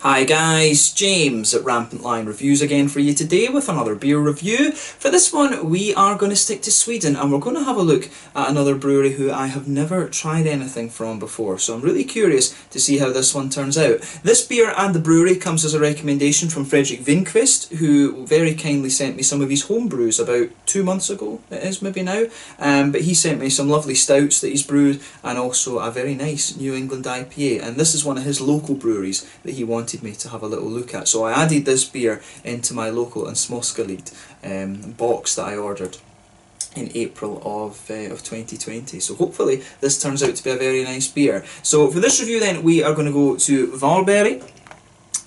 Hi guys, James at RampantLionReviews again for you today with another beer review. For this one we are going to stick to Sweden and we're going to have a look at another brewery who I have never tried anything from before, so I'm really curious to see how this one turns out. This beer and the brewery comes as a recommendation from Fredrik Winqvist, who very kindly sent me some of his home brews about 2 months ago, it is maybe now, but he sent me some lovely stouts that he's brewed and also a very nice New England IPA, and this is one of his local breweries that he wanted me to have a little look at. So I added this beer into my local and Småskaligt box that I ordered in April of 2020. So hopefully this turns out to be a very nice beer. So for this review then we are going to go to Varberg.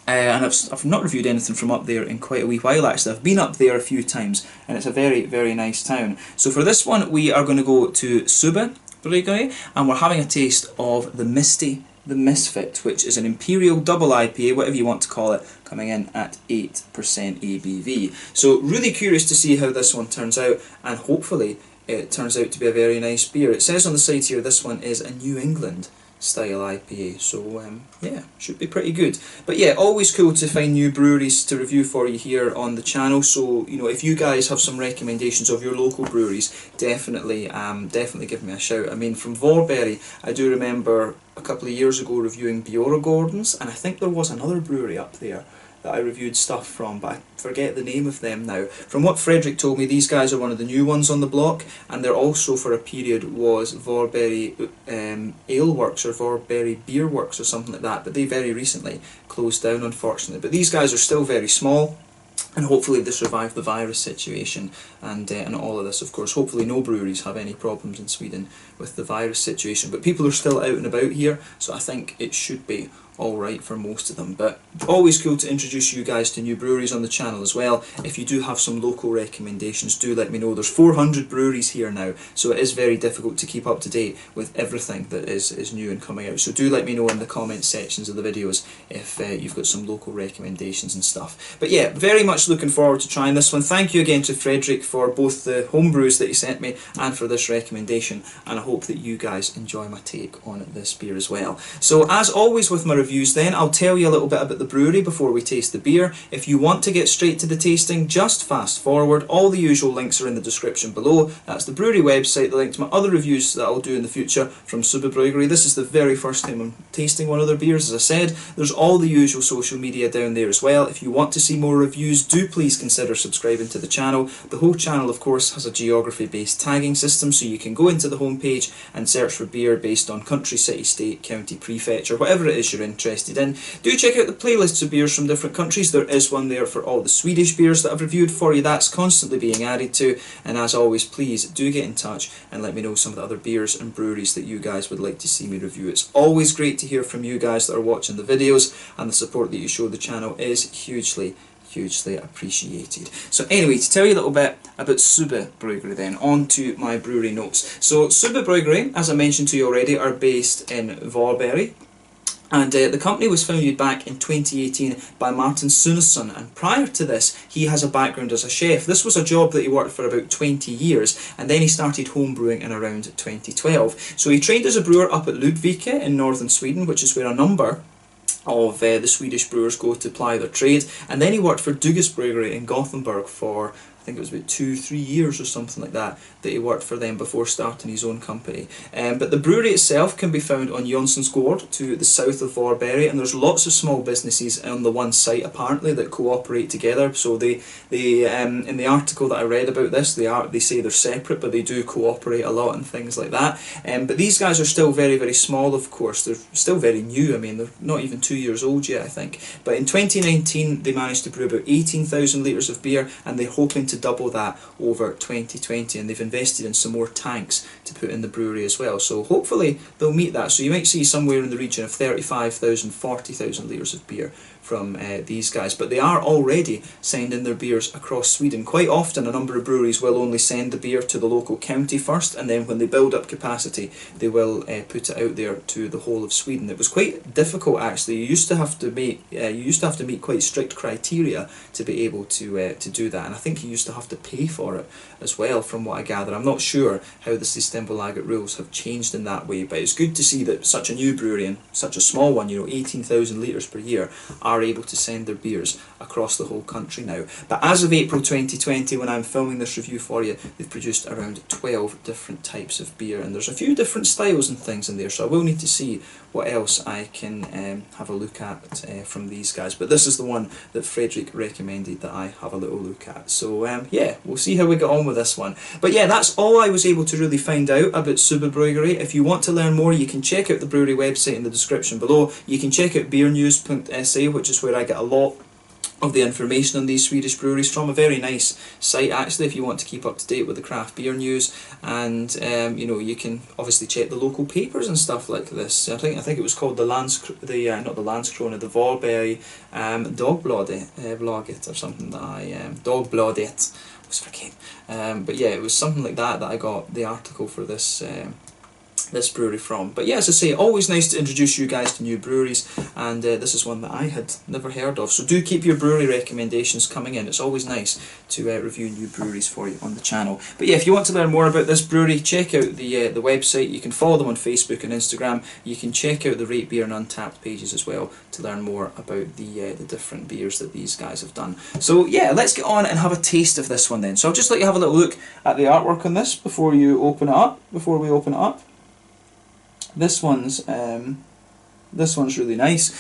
And I've not reviewed anything from up there in quite a wee while actually. I've been up there a few times and it's a very, very nice town. So for this one we are going to go to Subbe Bryggeri and we're having a taste of the Misty, the Misfit, which is an Imperial Double IPA, whatever you want to call it, coming in at 8% ABV. So really curious to see how this one turns out, and hopefully it turns out to be a very nice beer. It says on the side here this one is a New England style IPA, so yeah, should be pretty good. But yeah, always cool to find new breweries to review for you here on the channel. So you know, if you guys have some recommendations of your local breweries, definitely give me a shout. I mean, from Varberg I do remember a couple of years ago reviewing Bjorgårdens, and I think there was another brewery up there that I reviewed stuff from, but I forget the name of them now. From what Fredrik told me, these guys are one of the new ones on the block, and they're also for a period was Varberg Ale Works or Varberg Beer Works or something like that, but they very recently closed down unfortunately. But these guys are still very small, and hopefully they survive the virus situation and all of this. Of course, hopefully no breweries have any problems in Sweden with the virus situation, but people are still out and about here, so I think it should be alright for most of them. But always cool to introduce you guys to new breweries on the channel as well. If you do have some local recommendations, do let me know. There's 400 breweries here now, so it is very difficult to keep up to date with everything that is new and coming out. So do let me know in the comment sections of the videos if you've got some local recommendations and stuff. But yeah, very much looking forward to trying this one. Thank you again to Fredrik for both the home brews that he sent me and for this recommendation, and I hope that you guys enjoy my take on this beer as well. So as always with my reviews then, I'll tell you a little bit about the brewery before we taste the beer. If you want to get straight to the tasting, just fast forward. All the usual links are in the description below. That's the brewery website, the link to my other reviews that I'll do in the future from Subbe Bryggeri. This is the very first time I'm tasting one of their beers, as I said. There's all the usual social media down there as well. If you want to see more reviews, do please consider subscribing to the channel. The whole channel of course has a geography based tagging system, so you can go into the homepage and search for beer based on country, city, state, county, prefecture, whatever it is you're interested in. Do check out the playlists of beers from different countries. There is one there for all the Swedish beers that I've reviewed for you. That's constantly being added to, and as always, please do get in touch and let me know some of the other beers and breweries that you guys would like to see me review. It's always great to hear from you guys that are watching the videos, and the support that you show the channel is hugely appreciated. So anyway, to tell you a little bit about Subbe Bryggeri then, on to my brewery notes. So Subbe Bryggeri, as I mentioned to you already, are based in Varberg. And the company was founded back in 2018 by Martin Sunnesson, and prior to this he has a background as a chef. This was a job that he worked for about 20 years, and then he started homebrewing in around 2012. So he trained as a brewer up at Ludvika in northern Sweden, which is where a number of the Swedish brewers go to ply their trade, and then he worked for Dugges Bryggeri in Gothenburg for, I think it was about 2-3 years or something like that he worked for them before starting his own company. But the brewery itself can be found on Jonssons Gård to the south of Varberg, and there's lots of small businesses on the one site apparently that cooperate together. So they in the article that I read about this, they say they're separate, but they do cooperate a lot and things like that. But these guys are still very, very small, of course. They're still very new. I mean, they're not even 2 years old yet, I think. But in 2019 they managed to brew about 18,000 litres of beer, and they're hoping to double that over 2020, and they've invested in some more tanks to put in the brewery as well, so hopefully they'll meet that. So you might see somewhere in the region of 35,000, 40,000 litres of beer from these guys, but they are already sending their beers across Sweden. Quite often a number of breweries will only send the beer to the local county first, and then when they build up capacity they will put it out there to the whole of Sweden. It was quite difficult actually. You used to have to meet quite strict criteria to be able to do that, and I think you used used to have to pay for it as well, from what I gather. I'm not sure how the Systembolaget rules have changed in that way, but it's good to see that such a new brewery, and such a small one, you know, 18,000 litres per year, are able to send their beers across the whole country now. But as of April 2020, when I'm filming this review for you, they've produced around 12 different types of beer, and there's a few different styles and things in there, so I will need to see what else I can have a look at from these guys. But this is the one that Frederick recommended that I have a little look at. So yeah, we'll see how we get on with this one. But yeah, that's all I was able to really find out about Subbe Bryggeri. If you want to learn more, you can check out the brewery website in the description below. You can check out beernews.se, which is where I get a lot of the information on these Swedish breweries from. A very nice site actually if you want to keep up to date with the craft beer news, and you know, you can obviously check the local papers and stuff like this. I think it was called the not the Landskrona, the Varberg Dagbladet or something that I Dagbladet, I was forgetting. But yeah, it was something like that I got the article for this brewery from. But yeah, as I say, always nice to introduce you guys to new breweries, and this is one that I had never heard of. So do keep your brewery recommendations coming in. It's always nice to review new breweries for you on the channel. But yeah, if you want to learn more about this brewery, check out the website. You can follow them on Facebook and Instagram. You can check out the Rate Beer and Untappd pages as well to learn more about the different beers that these guys have done. So yeah, let's get on and have a taste of this one then. So I'll just let you have a little look at the artwork on this before we open it up. This one's really nice.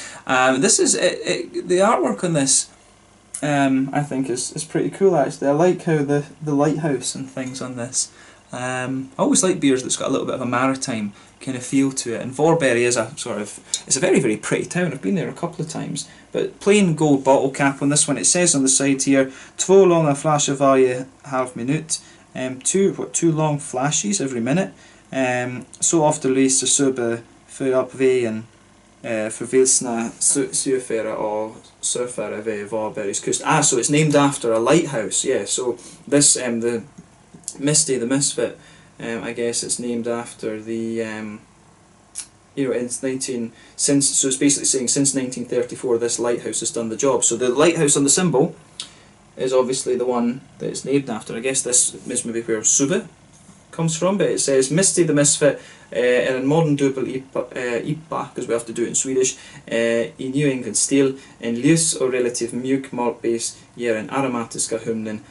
This is the artwork on this. I think is pretty cool actually. I like how the lighthouse and things on this. I always like beers that's got a little bit of a maritime kind of feel to it. And Varberg is it's a very, very pretty town. I've been there a couple of times. But plain gold bottle cap on this one. It says on the side here, två långa flasher varje halv minut. Two long flashes every minute. Så ofta lyser Subbe för upp vägen för vilsna surfare och surfare vid Varbergs kust. So it's named after a lighthouse, yeah. So this, the Misty, the Misfit, I guess it's named after the, you know, so it's basically saying since 1934 this lighthouse has done the job. So the lighthouse on the symbol is obviously the one that it's named after. I guess this is maybe where Subbe comes from, but it says Misty the Misfit in a modern double IPA, because we have to do it in Swedish, i New England stil, en ljus och relativt mjuk maltbase ger en aromatiska humlen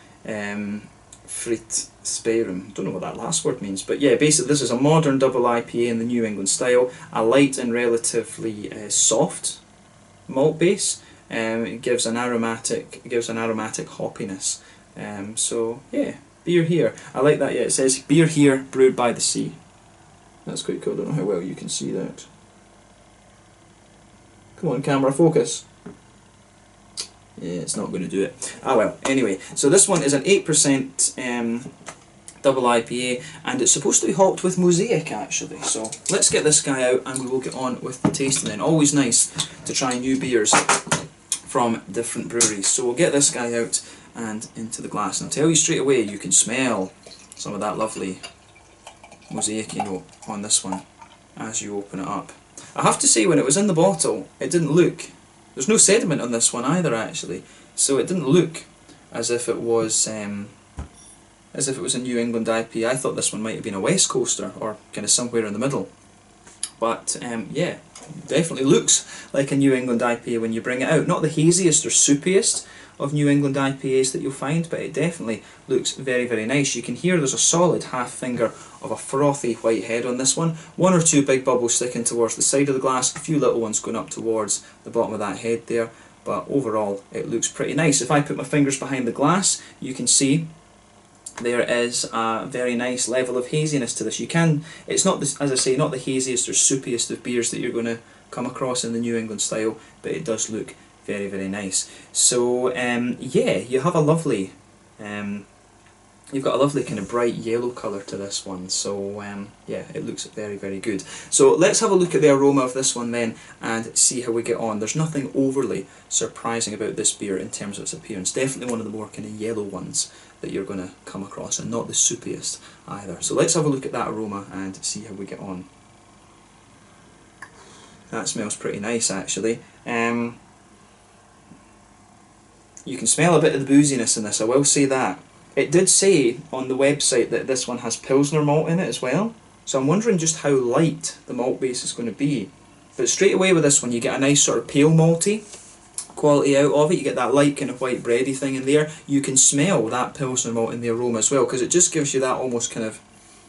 fritt sperum. Don't know what that last word means, but yeah, basically this is a modern double IPA in the New England style, a light and relatively soft malt base. It gives an aromatic hoppiness. So yeah. Beer here. I like that, yeah, it says beer here brewed by the sea. That's quite cool. I don't know how well you can see that. Come on camera, focus. Yeah, it's not going to do it. Ah well, anyway, so this one is an 8% double IPA, and it's supposed to be hopped with Mosaic actually. So let's get this guy out and we will get on with the tasting then. Always nice to try new beers from different breweries. So we'll get this guy out and into the glass, and I'll tell you straight away, you can smell some of that lovely mosaic note on this one as you open it up. I have to say, when it was in the bottle, it didn't look, there's no sediment on this one either actually, so it didn't look as if it was a New England IPA. I thought this one might have been a West Coaster or kind of somewhere in the middle, but yeah, definitely looks like a New England IPA when you bring it out. Not the haziest or soupiest of New England IPAs that you'll find, but it definitely looks very, very nice. You can hear there's a solid half finger of a frothy white head on this one. One or two big bubbles sticking towards the side of the glass, a few little ones going up towards the bottom of that head there, but overall it looks pretty nice. If I put my fingers behind the glass, you can see there is a very nice level of haziness to this. It's not, as I say, not the haziest or soupiest of beers that you're going to come across in the New England style, but it does look very, very nice. So yeah, you have a lovely, you've got a lovely kind of bright yellow colour to this one. So yeah, it looks very, very good. So let's have a look at the aroma of this one then and see how we get on. There's nothing overly surprising about this beer in terms of its appearance. Definitely one of the more kind of yellow ones that you're going to come across, and not the soupiest either. So let's have a look at that aroma and see how we get on. That smells pretty nice actually. You can smell a bit of the booziness in this, I will say that. It did say on the website that this one has Pilsner malt in it as well, so I'm wondering just how light the malt base is going to be. But straight away with this one you get a nice sort of pale malty quality out of it. You get that light kind of white bready thing in there. You can smell that Pilsner malt in the aroma as well, because it just gives you that almost kind of,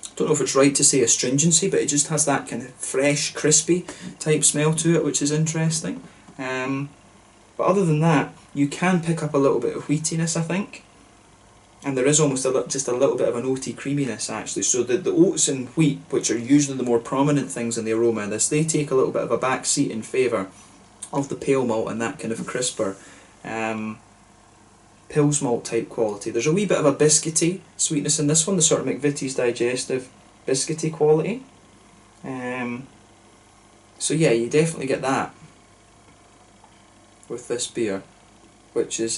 I don't know if it's right to say astringency, but it just has that kind of fresh, crispy type smell to it, which is interesting. But other than that, you can pick up a little bit of wheatiness, I think. And there is almost just a little bit of an oaty creaminess actually. So the oats and wheat, which are usually the more prominent things in the aroma in this, they take a little bit of a back seat in favour of the pale malt and that kind of crisper Pils malt type quality. There's a wee bit of a biscuity sweetness in this one, the sort of McVitie's Digestive biscuity quality. So yeah, you definitely get that with this beer, which is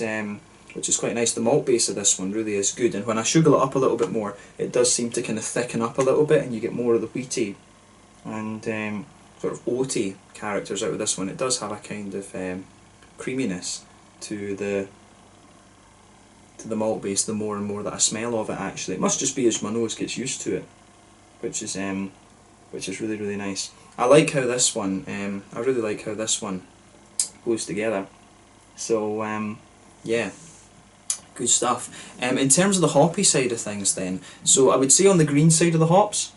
quite nice. The malt base of this one really is good, and when I sugar it up a little bit more, it does seem to kind of thicken up a little bit, and you get more of the wheaty and sort of oaty characters out of this one. It does have a kind of creaminess to the malt base the more and more that I smell of it actually. It must just be as my nose gets used to it, which is really, really nice. I like how this one, I really like how this one goes together. So yeah, good stuff. In terms of the hoppy side of things then, so I would say on the green side of the hops,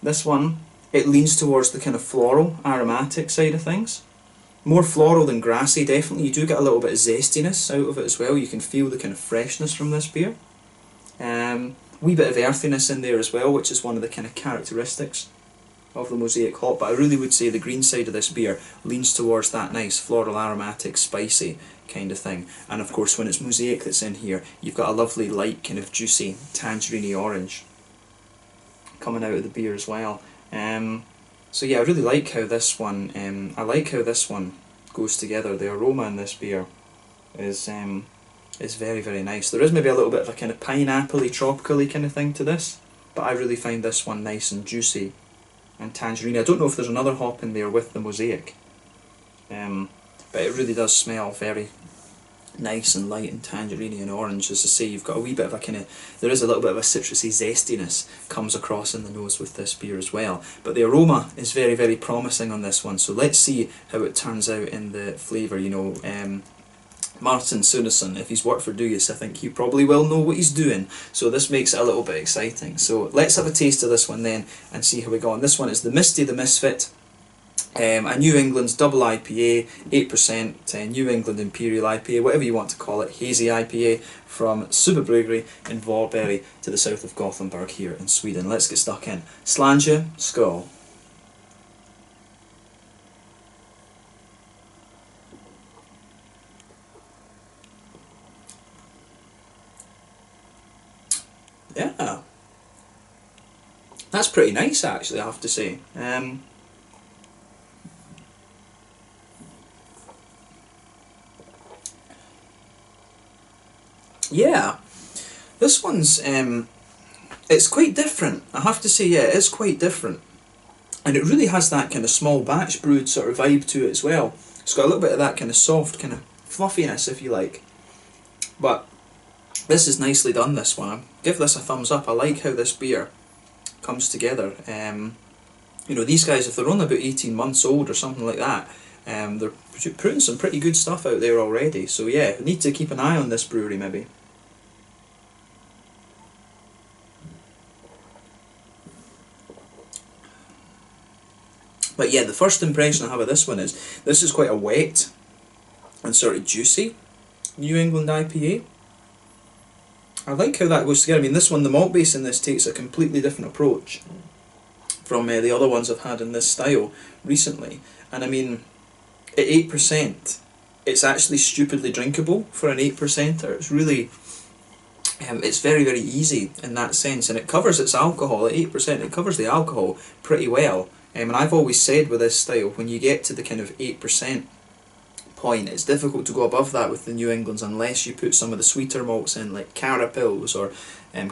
this one, it leans towards the kind of floral, aromatic side of things. More floral than grassy, definitely. You do get a little bit of zestiness out of it as well. You can feel the kind of freshness from this beer. Wee bit of earthiness in there as well, which is one of the kind of characteristics of the Mosaic hop, but I really would say the green side of this beer leans towards that nice floral, aromatic, spicy kind of thing. And of course when it's Mosaic that's in here, you've got a lovely light kind of juicy tangerine orange coming out of the beer as well. So yeah, I really like how this one, I like how this one goes together. The aroma in this beer is very, very nice. There is maybe a little bit of a kind of pineapple-y, tropical-y kind of thing to this, but I really find this one nice and juicy and tangerine. I don't know if there's another hop in there with the Mosaic, but it really does smell very nice and light and tangerine and orange. As I say, you've got a wee bit of a kind of, there is a little bit of a citrusy zestiness comes across in the nose with this beer as well. But the aroma is very, very promising on this one, so let's see how it turns out in the flavour. You know, Martin Sunesson, if he's worked for Duyas, I think he probably will know what he's doing, so this makes it a little bit exciting. So let's have a taste of this one then and see how we go on. This one is the Misty, the Misfit, a New England's double IPA, 8%, New England Imperial IPA, whatever you want to call it, hazy IPA from Subbe Bryggeri in Varberg to the south of Gothenburg here in Sweden. Let's get stuck in. Slange, skål. Yeah, that's pretty nice actually, I have to say. Yeah, this one's, it's quite different, I have to say. Yeah, it is quite different. And it really has that kind of small batch brewed sort of vibe to it as well. It's got a little bit of that kind of soft kind of fluffiness, if you like. But this is nicely done, this one. I'll give this a thumbs up. I like how this beer comes together. You know, these guys, if they're only about 18 months old or something like that, they're putting some pretty good stuff out there already. So yeah, we need to keep an eye on this brewery maybe. But yeah, the first impression I have of this one is, this is quite a wet and sort of juicy New England IPA. I like how that goes together. I mean, this one, the malt base in this takes a completely different approach from the other ones I've had in this style recently. And I mean, at 8%, it's actually stupidly drinkable for an 8%er. It's really, it's very, very easy in that sense, and it covers its alcohol at 8%. It covers the alcohol pretty well. And I've always said with this style, when you get to the kind of 8% point, it's difficult to go above that with the New Englands unless you put some of the sweeter malts in, like Cara Pils or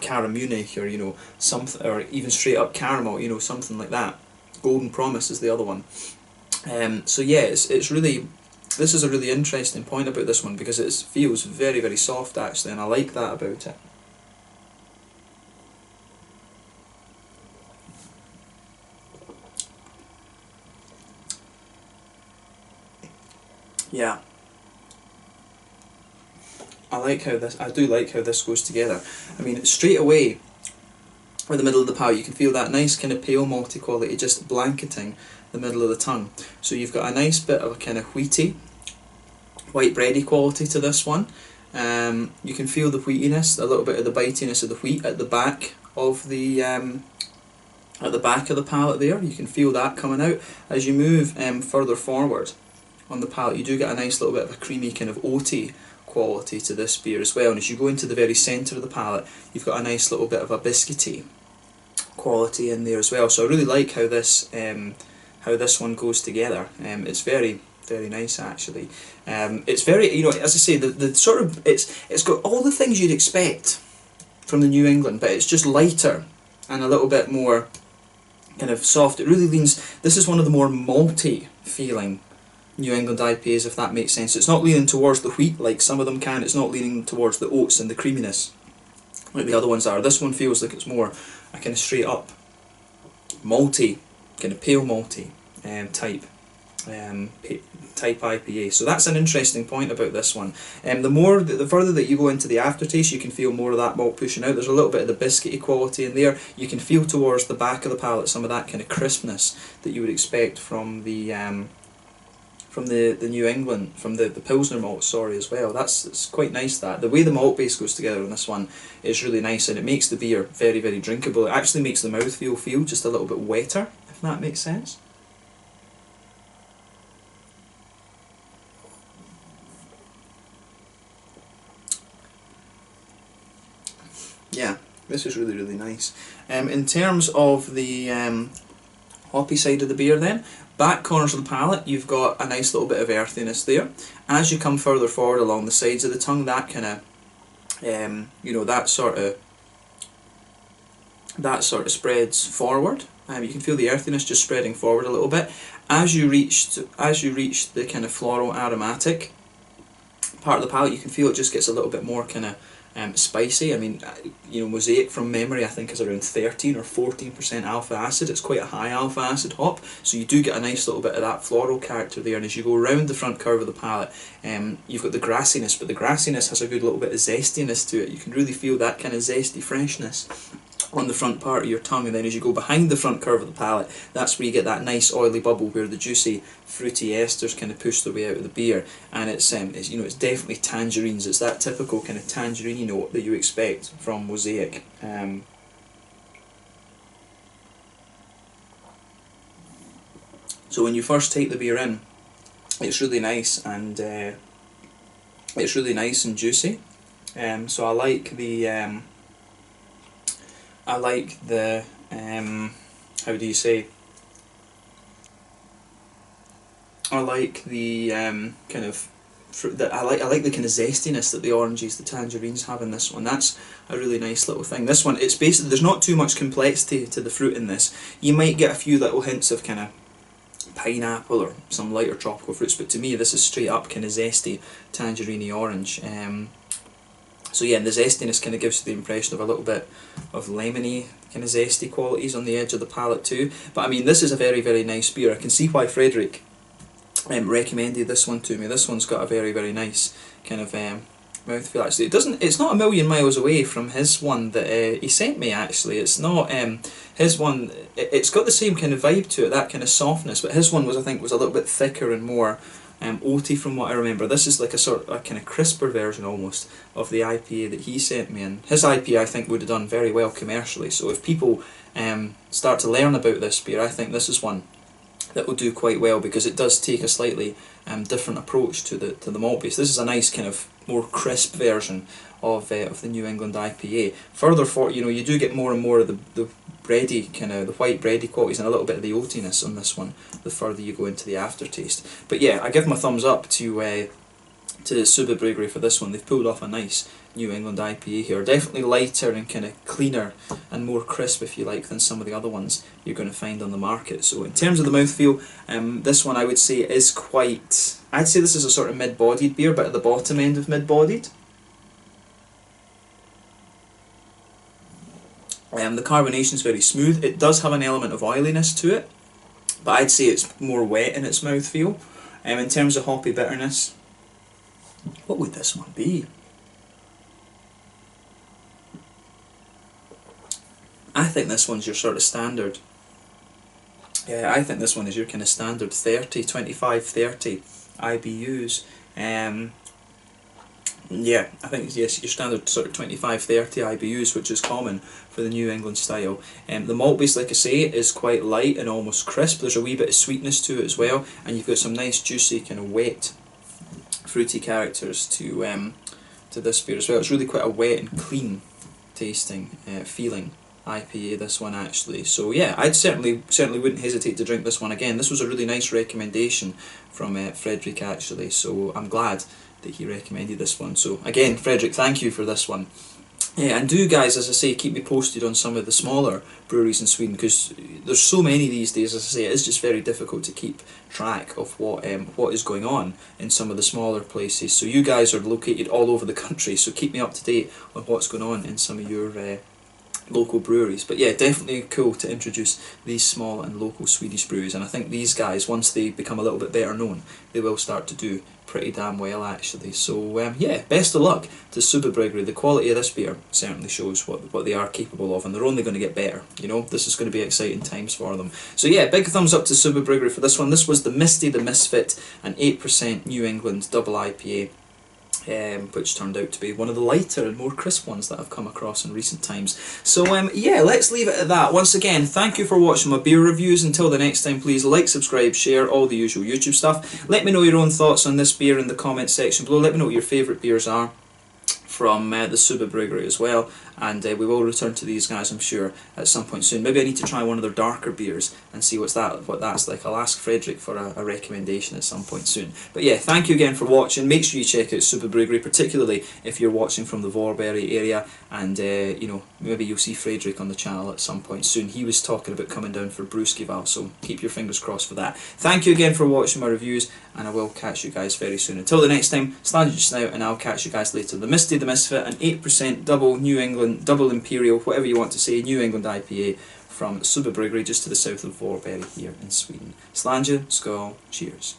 Cara Munich, or you know, something, or even straight up caramel, you know, something like that. Golden Promise is the other one. So yeah, it's really, this is a really interesting point about this one, because it feels very, very soft actually, and I like that about it. Yeah. I do like how this goes together. I mean, straight away, in the middle of the palate, you can feel that nice kind of pale malty quality just blanketing the middle of the tongue. So you've got a nice bit of a kind of wheaty, white bready quality to this one. You can feel the wheatiness, a little bit of the bitiness of the wheat at the back of the palate there. You can feel that coming out. As you move further forward on the palate, you do get a nice little bit of a creamy kind of oaty quality to this beer as well. And as you go into the very centre of the palate, you've got a nice little bit of a biscuity quality in there as well. So I really like how this one goes together. It's very, very nice actually. It's very, you know, as I say, the sort of it's got all the things you'd expect from the New England, but it's just lighter and a little bit more kind of soft. It really leans. This is one of the more malty feeling New England IPAs, if that makes sense. It's not leaning towards the wheat like some of them can. It's not leaning towards the oats and the creaminess like the other ones are. This one feels like it's more a kind of straight up malty, kind of pale malty type IPA. So that's an interesting point about this one. The further that you go into the aftertaste, you can feel more of that malt pushing out. There's a little bit of the biscuity quality in there. You can feel towards the back of the palate some of that kind of crispness that you would expect from the New England, from the Pilsner malt, sorry, as well. It's quite nice that. The way the malt base goes together on this one is really nice, and it makes the beer very, very drinkable. It actually makes the mouthfeel feel just a little bit wetter, if that makes sense. Yeah, this is really, really nice. In terms of the hoppy side of the beer then, back corners of the palate, you've got a nice little bit of earthiness there. As you come further forward along the sides of the tongue, that kind of, you know, that sort of spreads forward. You can feel the earthiness just spreading forward a little bit. As you reach the kind of floral aromatic part of the palate, you can feel it just gets a little bit more kind of spicy. I mean, you know, Mosaic from memory I think is around 13 or 14% alpha acid. It's quite a high alpha acid hop, so you do get a nice little bit of that floral character there. And as you go around the front curve of the palate, you've got the grassiness, but the grassiness has a good little bit of zestiness to it. You can really feel that kind of zesty freshness on the front part of your tongue, and then as you go behind the front curve of the palate, that's where you get that nice oily bubble where the juicy fruity esters kind of push their way out of the beer, and it's you know, it's definitely tangerines. It's that typical kind of tangerine note that you expect from Mosaic. So when you first take the beer in, it's really nice and juicy. So I like the how do you say? I like the kind of I like the kind of zestiness that the oranges, the tangerines have in this one. That's a really nice little thing. This one, it's basically, there's not too much complexity to the fruit in this. You might get a few little hints of kind of pineapple or some lighter tropical fruits, but to me this is straight up kind of zesty tangerine orange. So yeah, and the zestiness kind of gives you the impression of a little bit of lemony kind of zesty qualities on the edge of the palate too. But I mean, this is a very, very nice beer. I can see why Frederick recommended this one to me. This one's got a very, very nice kind of mouthfeel. Actually, it's not a million miles away from his one that he sent me. Actually, it's not his one. It's got the same kind of vibe to it, that kind of softness. But his one was, I think, was a little bit thicker and more oaty from what I remember. This is like a kind of crisper version almost of the IPA that he sent me, and his IPA I think would have done very well commercially. So if people start to learn about this beer, I think this is one that will do quite well, because it does take a slightly different approach to the malt base. This is a nice kind of more crisp version of the New England IPA. Further for, you know, you do get more and more of the bready kind of the white bready qualities and a little bit of the oatiness on this one the further you go into the aftertaste. But yeah, I give my thumbs up to Subbe Bryggeri for this one. They've pulled off a nice New England IPA here. Definitely lighter and kind of cleaner and more crisp, if you like, than some of the other ones you're going to find on the market. So in terms of the mouthfeel, this one I would say is quite... I'd say this is a sort of mid-bodied beer, but at the bottom end of mid-bodied. The carbonation is very smooth. It does have an element of oiliness to it, but I'd say it's more wet in its mouthfeel. In terms of hoppy bitterness, what would this one be? I think this one's your sort of standard. Yeah, I think this one is your kind of standard 30, 25, 30 IBUs. Yeah, I think yes, your standard sort of 25, 30 IBUs, which is common for the New England style. The malt base, like I say, is quite light and almost crisp. There's a wee bit of sweetness to it as well, and you've got some nice juicy kind of wet, fruity characters to this beer as well. It's really quite a wet and clean tasting feeling IPA, this one actually. So yeah, I'd certainly wouldn't hesitate to drink this one again. This was a really nice recommendation from Frederick actually, so I'm glad that he recommended this one. So again, Frederick, thank you for this one. Yeah, and do guys, as I say, keep me posted on some of the smaller breweries in Sweden, because there's so many these days. As I say, it is just very difficult to keep track of what is going on in some of the smaller places. So you guys are located all over the country, so keep me up to date on what's going on in some of your local breweries. But yeah, definitely cool to introduce these small and local Swedish breweries, and I think these guys, once they become a little bit better known, they will start to do pretty damn well actually. So yeah, best of luck to Subbe Bryggeri. The quality of this beer certainly shows what they are capable of, and they're only going to get better. You know, this is going to be exciting times for them. So yeah, big thumbs up to Subbe Bryggeri for this one. This was the Misty, the Misfit, an 8% New England double IPA. Which turned out to be one of the lighter and more crisp ones that I've come across in recent times. So yeah, let's leave it at that. Once again, thank you for watching my beer reviews. Until the next time, please like, subscribe, share, all the usual YouTube stuff. Let me know your own thoughts on this beer in the comments section below. Let me know what your favourite beers are from the Subbe Bryggeri as well, and we will return to these guys, I'm sure, at some point soon. Maybe I need to try one of their darker beers and see what that's like. I'll ask Frederick for a recommendation at some point soon. But yeah, thank you again for watching. Make sure you check out Subbe Bryggeri, particularly if you're watching from the Varberg area, and you know, maybe you'll see Frederick on the channel at some point soon. He was talking about coming down for Brewskival, so keep your fingers crossed for that. Thank you again for watching my reviews, and I will catch you guys very soon. Until the next time, stand just now, and I'll catch you guys later. The Misty, the Misfit, an 8% double New England, double Imperial, whatever you want to say, New England IPA from Subbe Bryggeri, just to the south of Varberg here in Sweden. Slanja, skål, cheers.